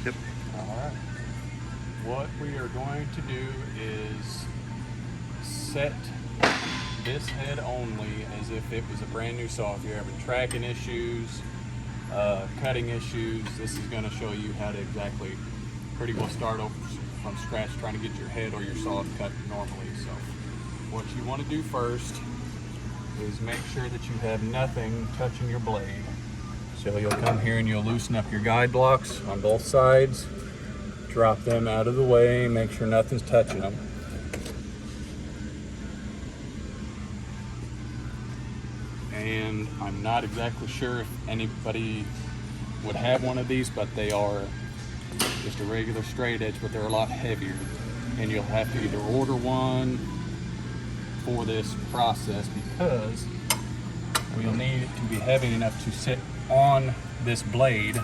Yep. All right. What we are going to do is set this head only as if it was a brand new saw. If you're having tracking issues, cutting issues, this is going to show you how to exactly pretty well start over from scratch trying to get your head or your saw cut normally. So what you want to do first is make sure that you have nothing touching your blade. So you'll come here and you'll loosen up your guide blocks on both sides, drop them out of the way, make sure nothing's touching them. And I'm not exactly sure if anybody would have one of these, but they are just a regular straight edge, but they're a lot heavier. And you'll have to either order one for this process because we'll need it to be heavy enough to sit on this blade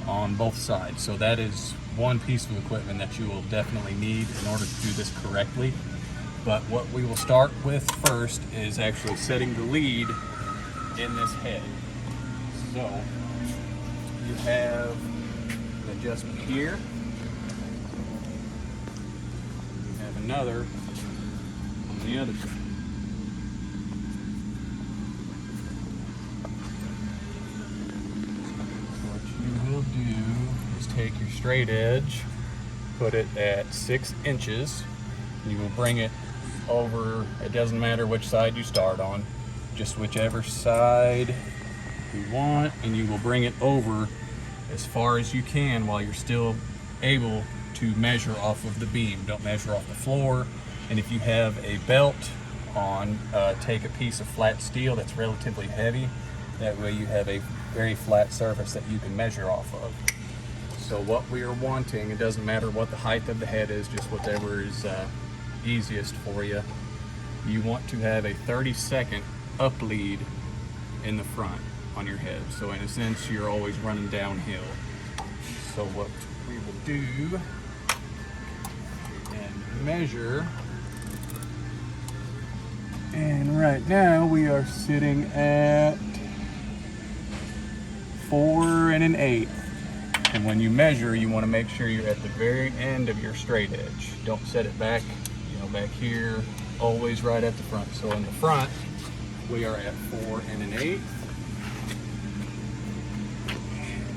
on both sides. So that is one piece of equipment that you will definitely need in order to do this correctly. But what we will start with first is actually setting the lead in this head. So you have an adjustment here. You have another on the other side. What you will do is take your straight edge, put it at 6 inches. You will bring it over, it doesn't matter which side you start on, just whichever side you want, and you will bring it over as far as you can while you're still able to measure off of the beam. Don't measure off the floor. And if you have a belt on, take a piece of flat steel that's relatively heavy. That way you have a very flat surface that you can measure off of. So what we are wanting, it doesn't matter what the height of the head is, just whatever is easiest for you. You want to have a 30-second up lead in the front on your head. So in a sense, you're always running downhill. So what we will do and measure, and right now we are sitting at 4 1/8. And when you measure, you want to make sure you're at the very end of your straight edge. Don't set it back, back here, always right at the front. So in the front, we are at 4 1/8.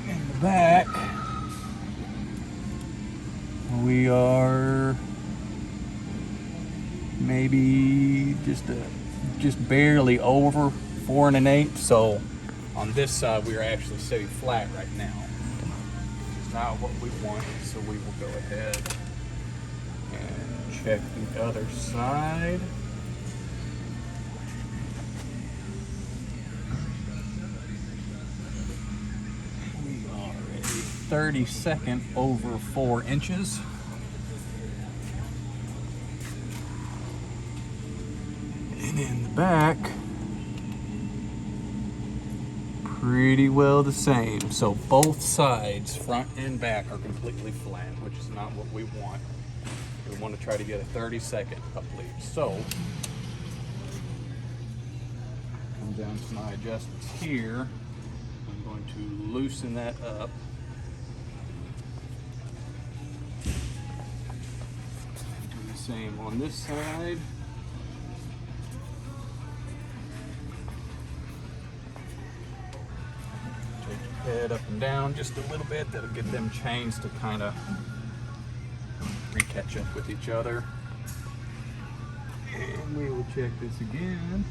In the back, we are maybe just barely over 4 1/8. So on this side, we are actually sitting flat right now. It's not what we want, so we will go ahead and check the other side. We are a 32nd over 4 inches. And in the back, pretty well the same. So both sides, front and back, are completely flat, which is not what we want. We want to try to get a 30-second up lead. So, come down to my adjustments here. I'm going to loosen that up. Do the same on this side. Take your head up and down just a little bit. That'll get them chains to kind of catch up with each other. And we will check this again.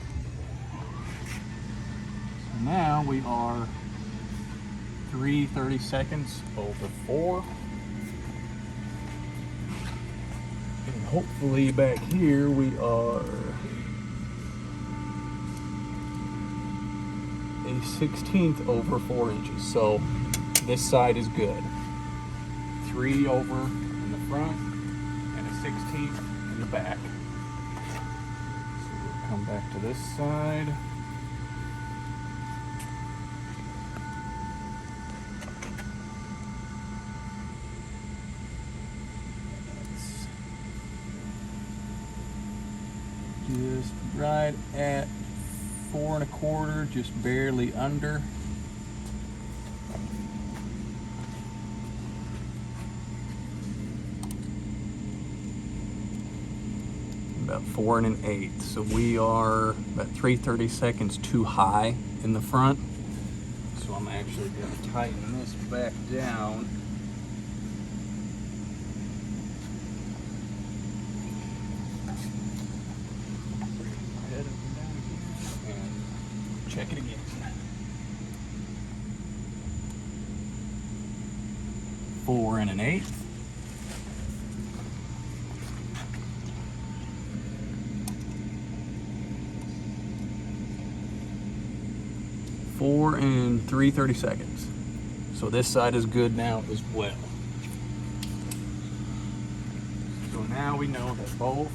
So now we are 3 30-seconds over 4. And hopefully back here we are a 16th over 4 inches. So this side is good. 3 over in the front, 16th in the back. So we'll come back to this side. Just right at 4 1/4, just barely under. about 4 1/8. So we are about 3/32 too high in the front. So I'm actually going to tighten this back down. Head up and down again, and check it again. 4 1/8. 4 3/32. So this side is good now as well. So now we know that both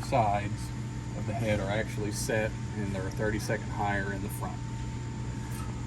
sides of the head are actually set and they're 1/32 higher in the front.